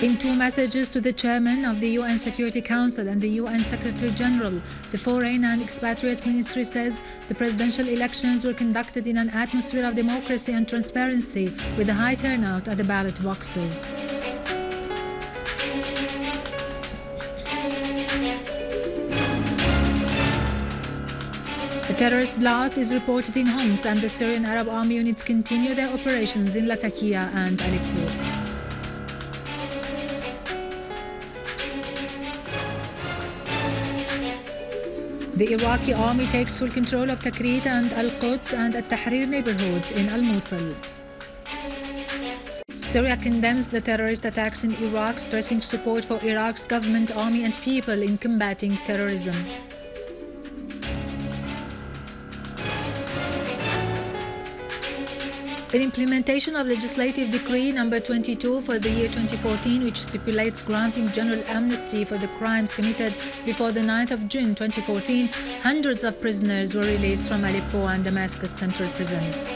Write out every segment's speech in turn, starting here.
In two messages to the chairman of the UN Security Council and the UN Secretary General, the Foreign and Expatriates Ministry says the presidential elections were conducted in an atmosphere of democracy and transparency with a high turnout at the ballot boxes. A terrorist blast is reported in Homs, and the Syrian Arab army units continue their operations in Lattakia and Aleppo. The Iraqi army takes full control of Tikrit and Al-Quds and al-Tahrir neighborhoods in al-Mosul. Syria condemns the terrorist attacks in Iraq, stressing support for Iraq's government, army and people in combating terrorism. In implementation of Legislative Decree No. 22 for the year 2014, which stipulates granting general amnesty for the crimes committed before the 9th of June 2014, hundreds of prisoners were released from Aleppo and Damascus central prisons.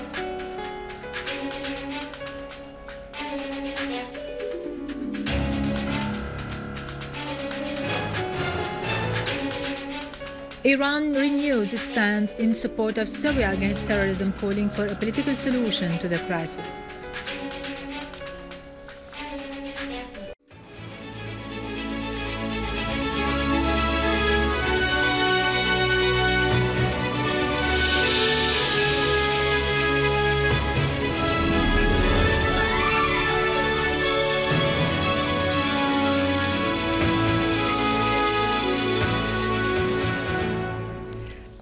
Iran renews its stand in support of Syria against terrorism, calling for a political solution to the crisis.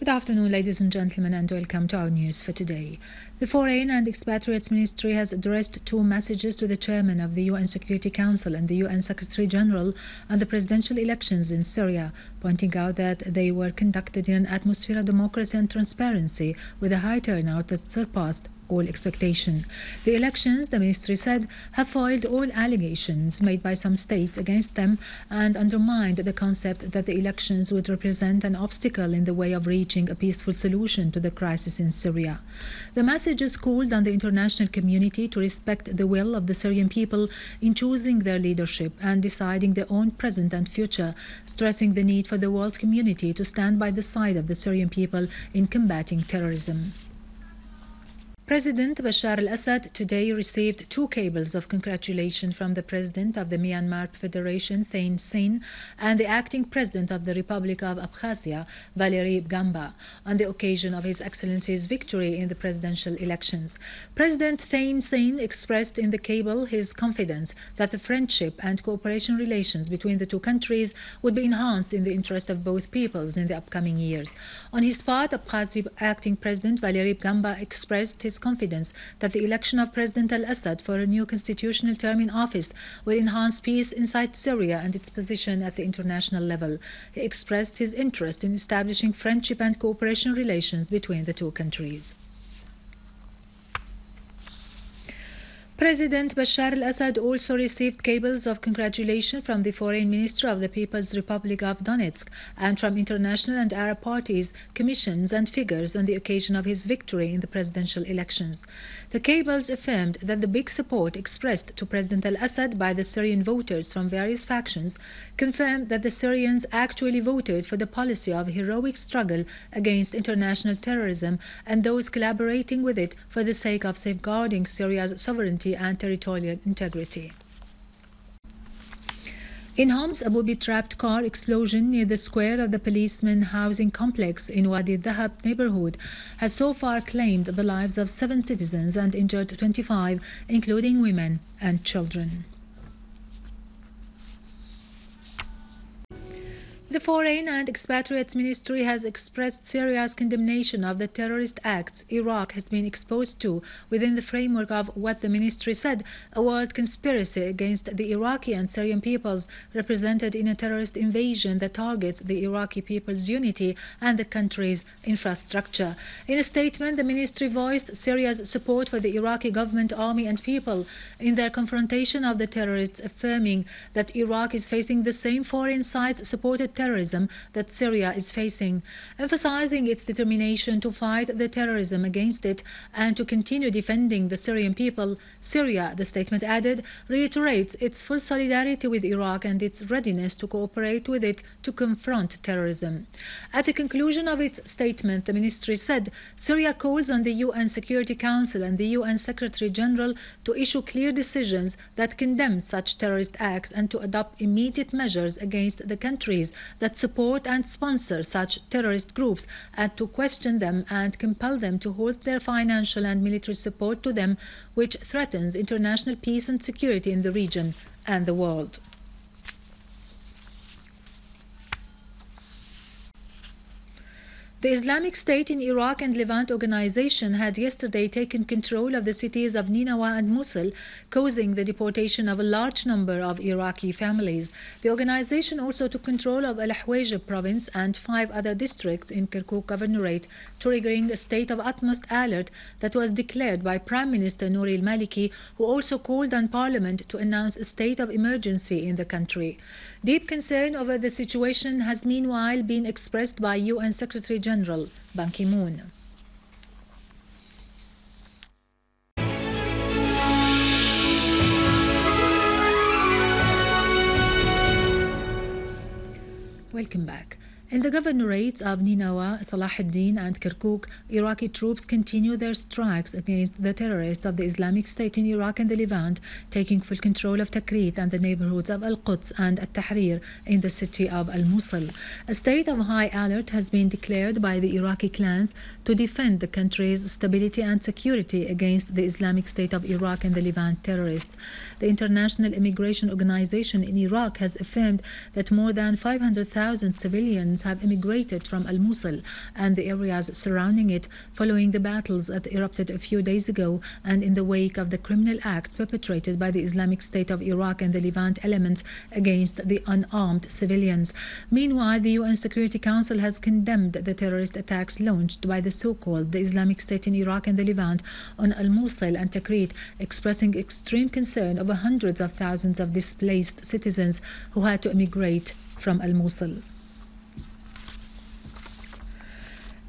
Good afternoon, ladies and gentlemen, and welcome to our news for today. The Foreign and Expatriates Ministry has addressed two messages to the chairman of the UN Security Council and the UN Secretary General on the presidential elections in Syria, pointing out that they were conducted in an atmosphere of democracy and transparency with a high turnout that surpassed all expectation. The elections, the ministry said, have foiled all allegations made by some states against them and undermined the concept that the elections would represent an obstacle in the way of reaching a peaceful solution to the crisis in Syria. The messages called on the international community to respect the will of the Syrian people in choosing their leadership and deciding their own present and future, stressing the need for the world community to stand by the side of the Syrian people in combating terrorism. President Bashar al-Assad today received two cables of congratulation from the President of the Myanmar Federation, Thein Sein, and the acting President of the Republic of Abkhazia, Valeri Gamba, on the occasion of His Excellency's victory in the presidential elections. President Thein Sein expressed in the cable his confidence that the friendship and cooperation relations between the two countries would be enhanced in the interest of both peoples in the upcoming years. On his part, Abkhazia acting President Valeri Gamba expressed his confidence that the election of President al-Assad for a new constitutional term in office will enhance peace inside Syria and its position at the international level. He expressed his interest in establishing friendship and cooperation relations between the two countries. President Bashar al-Assad also received cables of congratulation from the Foreign Minister of the People's Republic of Donetsk and from international and Arab parties, commissions and figures on the occasion of his victory in the presidential elections. The cables affirmed that the big support expressed to President al-Assad by the Syrian voters from various factions confirmed that the Syrians actually voted for the policy of heroic struggle against international terrorism and those collaborating with it for the sake of safeguarding Syria's sovereignty and territorial integrity. In Homs, a booby-trapped car explosion near the square of the policeman housing complex in Wadi Dhahab neighborhood has so far claimed the lives of 7 citizens and injured 25, including women and children. The Foreign and Expatriates Ministry has expressed Syria's condemnation of the terrorist acts Iraq has been exposed to within the framework of what the ministry said, a world conspiracy against the Iraqi and Syrian peoples represented in a terrorist invasion that targets the Iraqi people's unity and the country's infrastructure. In a statement, the ministry voiced Syria's support for the Iraqi government, army and people in their confrontation of the terrorists, affirming that Iraq is facing the same foreign sides-supported terrorism terrorism that Syria is facing, emphasizing its determination to fight the terrorism against it and to continue defending the Syrian people. Syria, the statement added, reiterates its full solidarity with Iraq and its readiness to cooperate with it to confront terrorism. At the conclusion of its statement, the ministry said Syria calls on the UN Security Council and the UN Secretary General to issue clear decisions that condemn such terrorist acts and to adopt immediate measures against the countries that support and sponsor such terrorist groups and to question them and compel them to halt their financial and military support to them, which threatens international peace and security in the region and the world. The Islamic State in Iraq and Levant organization had yesterday taken control of the cities of Nineveh and Mosul, causing the deportation of a large number of Iraqi families. The organization also took control of al-Ahwaj province and 5 other districts in Kirkuk Governorate, triggering a state of utmost alert that was declared by Prime Minister Nouri al-Maliki, who also called on Parliament to announce a state of emergency in the country. Deep concern over the situation has meanwhile been expressed by UN Secretary General Ban Ki-moon. Welcome back. In the governorates of Nineveh, Salahuddin and Kirkuk, Iraqi troops continue their strikes against the terrorists of the Islamic State in Iraq and the Levant, taking full control of Tikrit and the neighborhoods of Al-Quds and Al-Tahrir in the city of Al-Mosul. A state of high alert has been declared by the Iraqi clans to defend the country's stability and security against the Islamic State of Iraq and the Levant terrorists. The International Immigration Organization in Iraq has affirmed that more than 500,000 civilians have immigrated from Al-Mosul and the areas surrounding it following the battles that erupted a few days ago and in the wake of the criminal acts perpetrated by the Islamic State of Iraq and the Levant elements against the unarmed civilians. Meanwhile, the UN Security Council has condemned the terrorist attacks launched by the so-called the Islamic State in Iraq and the Levant on Al-Mosul and Tikrit, expressing extreme concern over hundreds of thousands of displaced citizens who had to immigrate from Al-Mosul.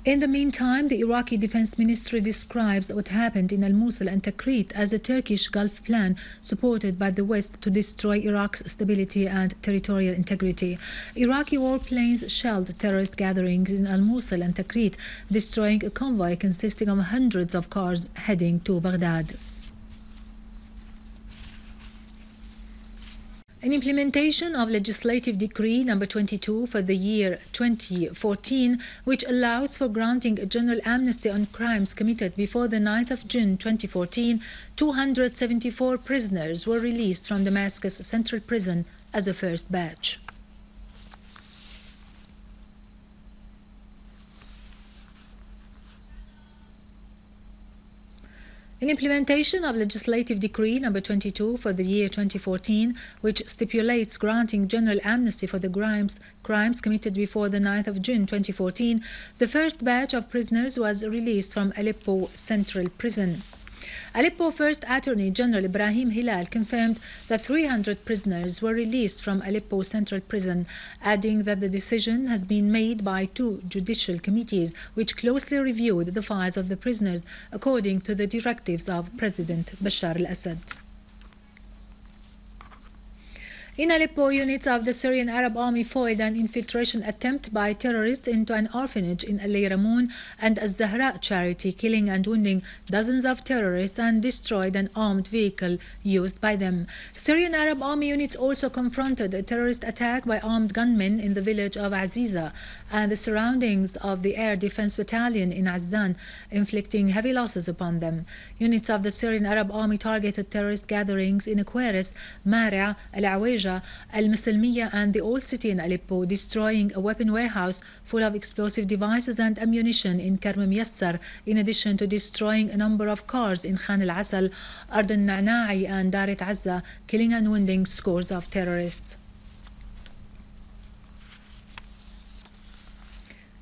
In the meantime, the Iraqi Defense Ministry describes what happened in Al-Mosul and Tikrit as a Turkish Gulf plan supported by the West to destroy Iraq's stability and territorial integrity. Iraqi warplanes shelled terrorist gatherings in Al-Mosul and Tikrit, destroying a convoy consisting of hundreds of cars heading to Baghdad. In implementation of Legislative Decree No. 22 for the year 2014, which allows for granting a general amnesty on crimes committed before the 9th of June 2014, 274 prisoners were released from Damascus Central Prison as a first batch. In implementation of Legislative Decree No. 22 for the year 2014, which stipulates granting general amnesty for the crimes committed before the 9th of June 2014, the first batch of prisoners was released from Aleppo Central Prison. Aleppo First Attorney General Ibrahim Hilal confirmed that 300 prisoners were released from Aleppo Central Prison, adding that the decision has been made by 2 judicial committees which closely reviewed the files of the prisoners according to the directives of President Bashar al-Assad. In Aleppo, units of the Syrian Arab Army foiled an infiltration attempt by terrorists into an orphanage in al-Layramoun and al-Zahra'a charity, killing and wounding dozens of terrorists and destroyed an armed vehicle used by them. Syrian Arab Army units also confronted a terrorist attack by armed gunmen in the village of Aziza and the surroundings of the Air Defense Battalion in Azzan, inflicting heavy losses upon them. Units of the Syrian Arab Army targeted terrorist gatherings in Aquaris, Mara, al-Awaj, al-Muslimiyya and the Old City in Aleppo, destroying a weapon warehouse full of explosive devices and ammunition in Karm Miyassar, in addition to destroying a number of cars in Khan al-Asal, Ard al-Na'na'i and Daret Azza, killing and wounding scores of terrorists.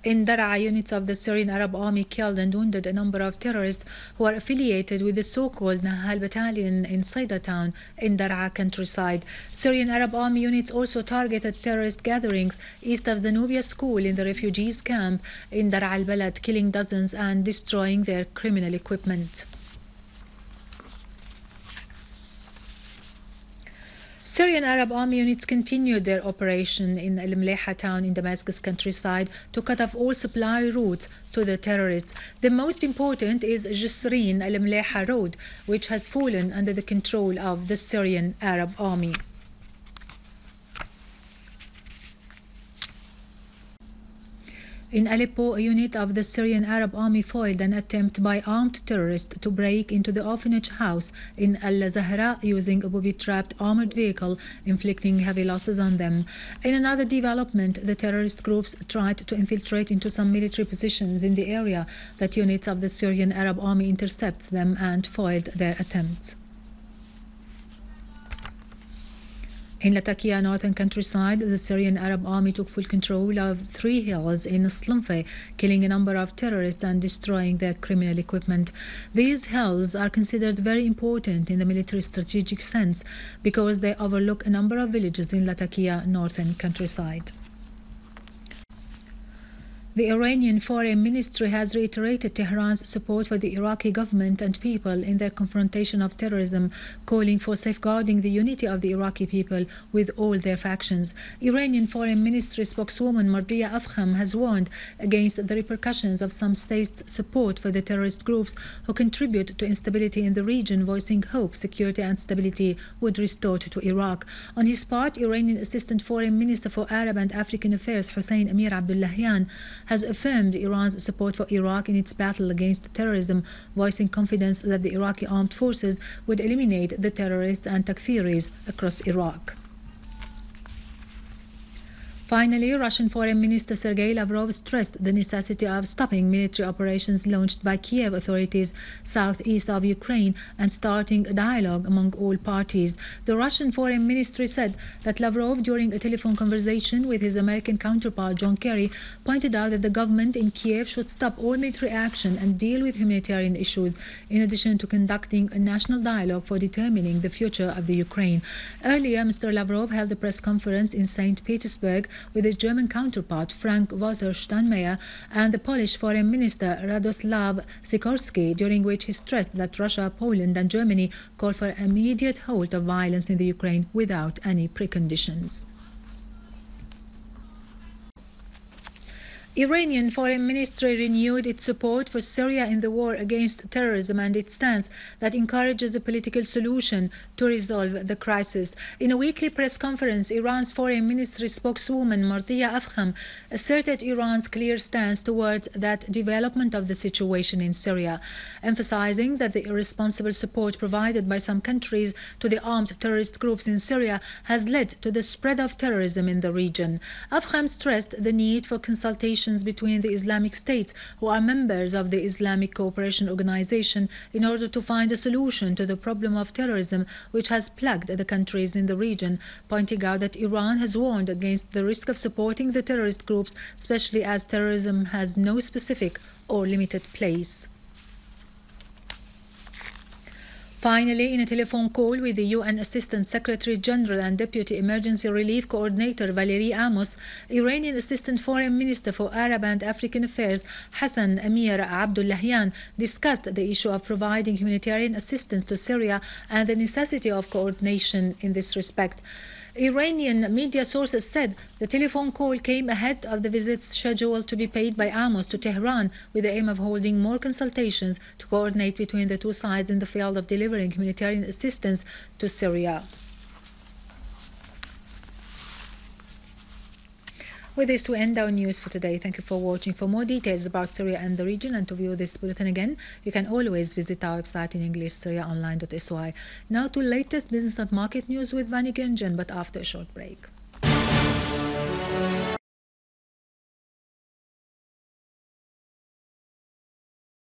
In Dar'a, units of the Syrian Arab Army killed and wounded a number of terrorists who are affiliated with the so-called Nahal battalion in Saida town in Dar'a countryside. Syrian Arab Army units also targeted terrorist gatherings east of Zanubia school in the refugees camp in Dar'a al-Balad, killing dozens and destroying their criminal equipment. Syrian Arab Army units continued their operation in al-Mlayha town in Damascus countryside to cut off all supply routes to the terrorists. The most important is Jisrin al-Mlayha road, which has fallen under the control of the Syrian Arab Army. In Aleppo, a unit of the Syrian Arab Army foiled an attempt by armed terrorists to break into the orphanage house in al-Zahra'a using a booby-trapped armored vehicle, inflicting heavy losses on them. In another development, the terrorist groups tried to infiltrate into some military positions in the area, that units of the Syrian Arab Army intercepted them and foiled their attempts. In Lattakia northern countryside, the Syrian Arab Army took full control of 3 hills in Silnefa, killing a number of terrorists and destroying their criminal equipment. These hills are considered very important in the military strategic sense because they overlook a number of villages in Lattakia northern countryside. The Iranian Foreign Ministry has reiterated Tehran's support for the Iraqi government and people in their confrontation of terrorism, calling for safeguarding the unity of the Iraqi people with all their factions. Iranian Foreign Ministry spokeswoman Mardia Afkham has warned against the repercussions of some states' support for the terrorist groups who contribute to instability in the region, voicing hope security and stability would restore to Iraq. On his part, Iranian Assistant Foreign Minister for Arab and African Affairs Hussein Amir Abdullahian has affirmed Iran's support for Iraq in its battle against terrorism, voicing confidence that the Iraqi armed forces would eliminate the terrorists and takfiris across Iraq. Finally, Russian Foreign Minister Sergei Lavrov stressed the necessity of stopping military operations launched by Kiev authorities southeast of Ukraine and starting a dialogue among all parties. The Russian Foreign Ministry said that Lavrov, during a telephone conversation with his American counterpart John Kerry, pointed out that the government in Kiev should stop all military action and deal with humanitarian issues, in addition to conducting a national dialogue for determining the future of the Ukraine. Earlier, Mr. Lavrov held a press conference in St. Petersburg with his German counterpart Frank-Walter Steinmeier and the Polish Foreign Minister Radoslaw Sikorski, during which he stressed that Russia, Poland and Germany call for an immediate halt of violence in the Ukraine without any preconditions. Iranian Foreign Ministry renewed its support for Syria in the war against terrorism and its stance that encourages a political solution to resolve the crisis. In a weekly press conference, Iran's Foreign Ministry spokeswoman Mardia Afkham asserted Iran's clear stance towards that development of the situation in Syria, emphasizing that the irresponsible support provided by some countries to the armed terrorist groups in Syria has led to the spread of terrorism in the region. Afkham stressed the need for consultation between the Islamic states, who are members of the Islamic Cooperation Organization, in order to find a solution to the problem of terrorism which has plagued the countries in the region, pointing out that Iran has warned against the risk of supporting the terrorist groups, especially as terrorism has no specific or limited place. Finally, in a telephone call with the UN Assistant Secretary General and Deputy Emergency Relief Coordinator Valerie Amos, Iranian Assistant Foreign Minister for Arab and African Affairs Hassan Amir Abdullahian discussed the issue of providing humanitarian assistance to Syria and the necessity of coordination in this respect. Iranian media sources said the telephone call came ahead of the visits scheduled to be paid by Amos to Tehran, with the aim of holding more consultations to coordinate between the two sides in the field of delivering humanitarian assistance to Syria. With this, we end our news for today. Thank you for watching. For more details about Syria and the region, and to view this bulletin again, you can always visit our website in English, syriaonline.sy. Now to latest business and market news with Vani Gunjan, but after a short break.